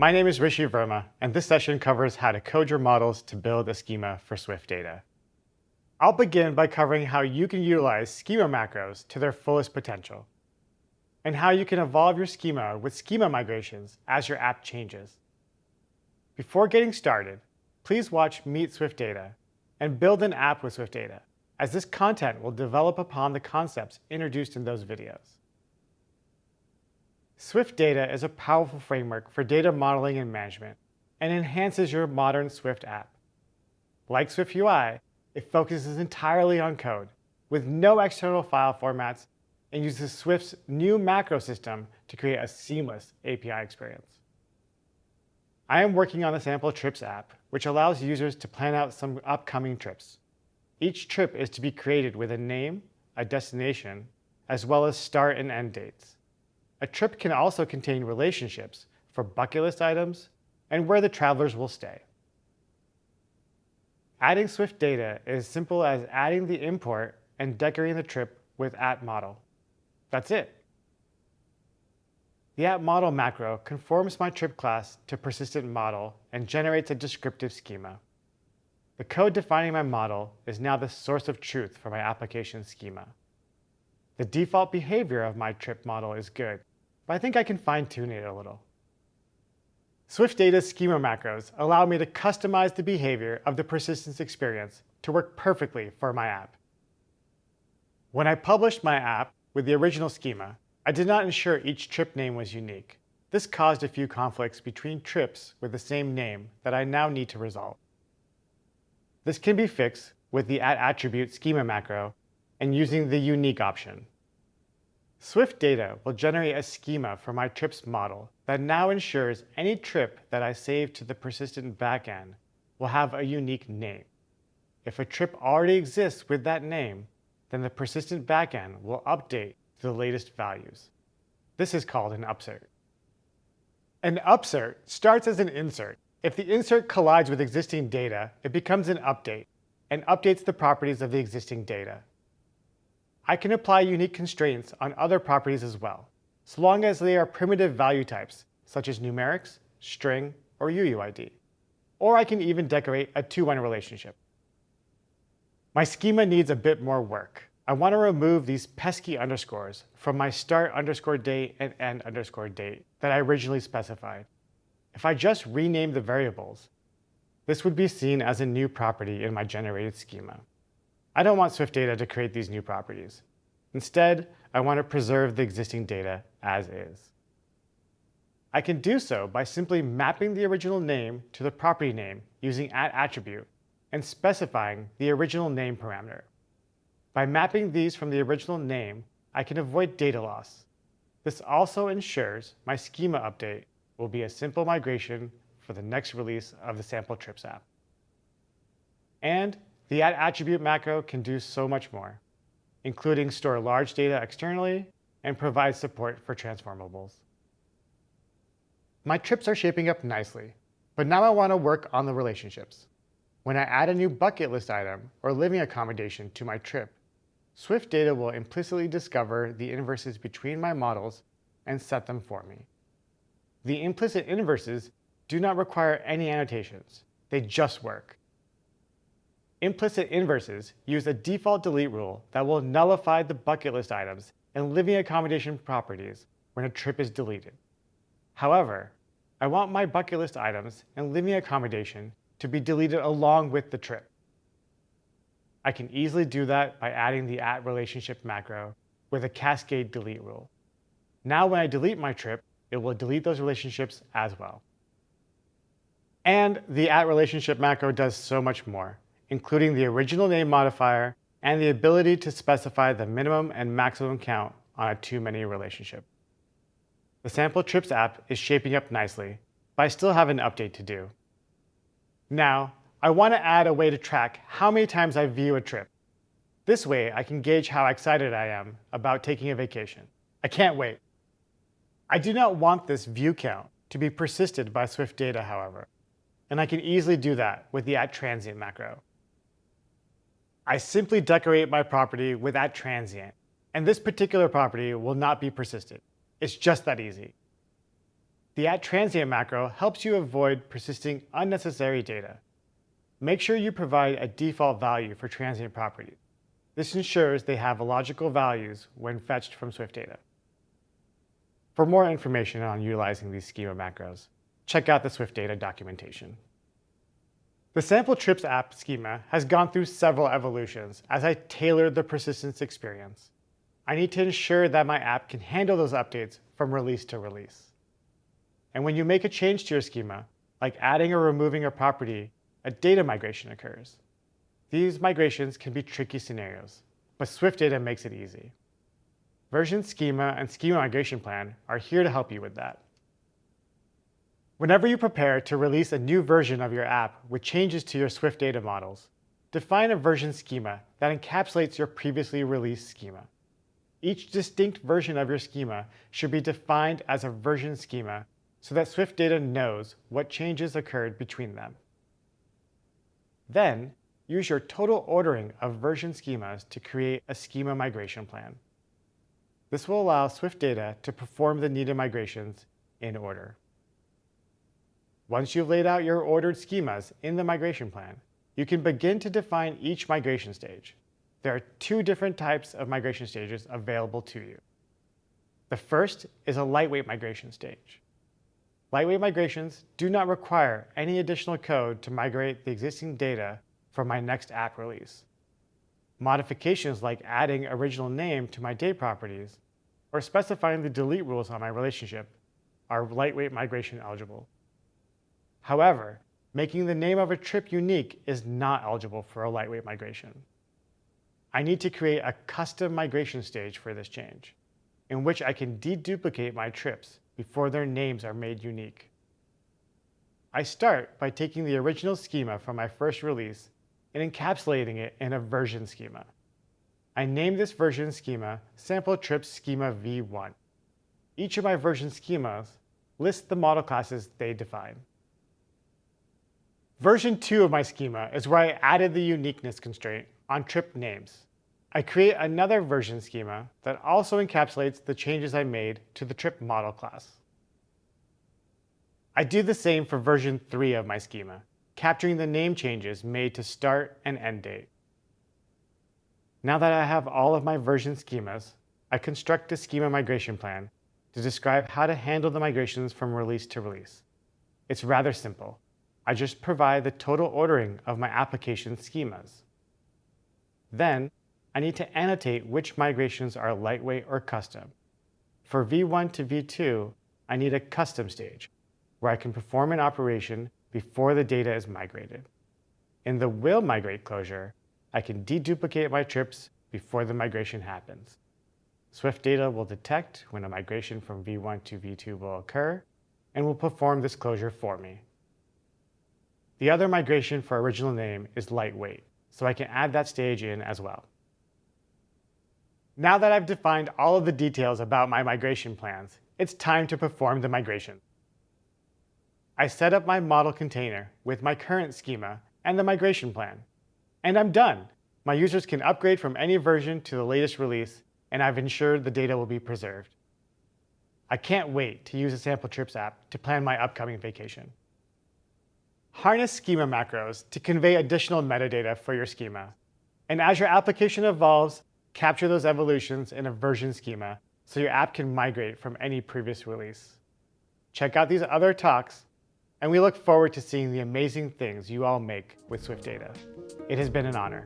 My name is Rishi Verma, and this session covers how to code your models to build a schema for SwiftData. I'll begin by covering how you can utilize schema macros to their fullest potential, and how you can evolve your schema with schema migrations as your app changes. Before getting started, please watch Meet SwiftData and build an app with SwiftData, as this content will develop upon the concepts introduced in those videos. SwiftData is a powerful framework for data modeling and management, and enhances your modern Swift app. Like SwiftUI, it focuses entirely on code, with no external file formats, and uses Swift's new macro system to create a seamless API experience. I am working on the sample trips app, which allows users to plan out some upcoming trips. Each trip is to be created with a name, a destination, as well as start and end dates. A trip can also contain relationships for bucket list items and where the travelers will stay. Adding SwiftData is as simple as adding the import and decorating the trip with @model. That's it. The @model macro conforms my trip class to persistent model and generates a descriptive schema. The code defining my model is now the source of truth for my application schema. The default behavior of my trip model is good, but I think I can fine-tune it a little. SwiftData's schema macros allow me to customize the behavior of the persistence experience to work perfectly for my app. When I published my app with the original schema, I did not ensure each trip name was unique. This caused a few conflicts between trips with the same name that I now need to resolve. This can be fixed with the @attribute schema macro and using the unique option. SwiftData will generate a schema for my trips model that now ensures any trip that I save to the persistent backend will have a unique name. If a trip already exists with that name, then the persistent backend will update to the latest values. This is called an upsert. An upsert starts as an insert. If the insert collides with existing data, it becomes an update and updates the properties of the existing data. I can apply unique constraints on other properties as well, so long as they are primitive value types, such as numerics, string, or UUID. Or I can even decorate a two-one relationship. My schema needs a bit more work. I want to remove these pesky underscores from my start_date and end_date that I originally specified. If I just rename the variables, this would be seen as a new property in my generated schema. I don't want SwiftData to create these new properties. Instead, I want to preserve the existing data as is. I can do so by simply mapping the original name to the property name using @attribute and specifying the original name parameter. By mapping these from the original name, I can avoid data loss. This also ensures my schema update will be a simple migration for the next release of the sample trips app. And the @attribute macro can do so much more, including store large data externally and provide support for transformables. My trips are shaping up nicely, but now I want to work on the relationships. When I add a new bucket list item or living accommodation to my trip, SwiftData will implicitly discover the inverses between my models and set them for me. The implicit inverses do not require any annotations. They just work. Implicit inverses use a default delete rule that will nullify the bucket list items and living accommodation properties when a trip is deleted. However, I want my bucket list items and living accommodation to be deleted along with the trip. I can easily do that by adding the @relationship macro with a cascade delete rule. Now when I delete my trip, it will delete those relationships as well. And the @relationship macro does so much more, including the original name modifier and the ability to specify the minimum and maximum count on a too-many relationship. The sample trips app is shaping up nicely, but I still have an update to do. Now, I want to add a way to track how many times I view a trip. This way, I can gauge how excited I am about taking a vacation. I can't wait. I do not want this view count to be persisted by SwiftData, however, and I can easily do that with the @transient macro. I simply decorate my property with @transient, and this particular property will not be persisted. It's just that easy. The @transient macro helps you avoid persisting unnecessary data. Make sure you provide a default value for transient properties. This ensures they have logical values when fetched from SwiftData. For more information on utilizing these schema macros, check out the SwiftData documentation. The sample trips app schema has gone through several evolutions as I tailored the persistence experience. I need to ensure that my app can handle those updates from release to release. And when you make a change to your schema, like adding or removing a property, a data migration occurs. These migrations can be tricky scenarios, but SwiftData makes it easy. Version schema and schema migration plan are here to help you with that. Whenever you prepare to release a new version of your app with changes to your SwiftData models, define a version schema that encapsulates your previously released schema. Each distinct version of your schema should be defined as a version schema so that SwiftData knows what changes occurred between them. Then, use your total ordering of version schemas to create a schema migration plan. This will allow SwiftData to perform the needed migrations in order. Once you've laid out your ordered schemas in the migration plan, you can begin to define each migration stage. There are two different types of migration stages available to you. The first is a lightweight migration stage. Lightweight migrations do not require any additional code to migrate the existing data for my next app release. Modifications like adding original name to my date properties or specifying the delete rules on my relationship are lightweight migration eligible. However, making the name of a trip unique is not eligible for a lightweight migration. I need to create a custom migration stage for this change, in which I can deduplicate my trips before their names are made unique. I start by taking the original schema from my first release and encapsulating it in a version schema. I name this version schema Sample Trips Schema v1. Each of my version schemas lists the model classes they define. Version 2 of my schema is where I added the uniqueness constraint on trip names. I create another version schema that also encapsulates the changes I made to the trip model class. I do the same for version 3 of my schema, capturing the name changes made to start and end date. Now that I have all of my version schemas, I construct a schema migration plan to describe how to handle the migrations from release to release. It's rather simple. I just provide the total ordering of my application schemas. Then, I need to annotate which migrations are lightweight or custom. For v1 to v2, I need a custom stage, where I can perform an operation before the data is migrated. In the will migrate closure, I can deduplicate my trips before the migration happens. SwiftData will detect when a migration from v1 to v2 will occur, and will perform this closure for me. The other migration for original name is lightweight, so I can add that stage in as well. Now that I've defined all of the details about my migration plans, it's time to perform the migration. I set up my model container with my current schema and the migration plan. And I'm done. My users can upgrade from any version to the latest release, and I've ensured the data will be preserved. I can't wait to use the Sample Trips app to plan my upcoming vacation. Harness schema macros to convey additional metadata for your schema. And as your application evolves, capture those evolutions in a version schema so your app can migrate from any previous release. Check out these other talks, and we look forward to seeing the amazing things you all make with SwiftData. It has been an honor.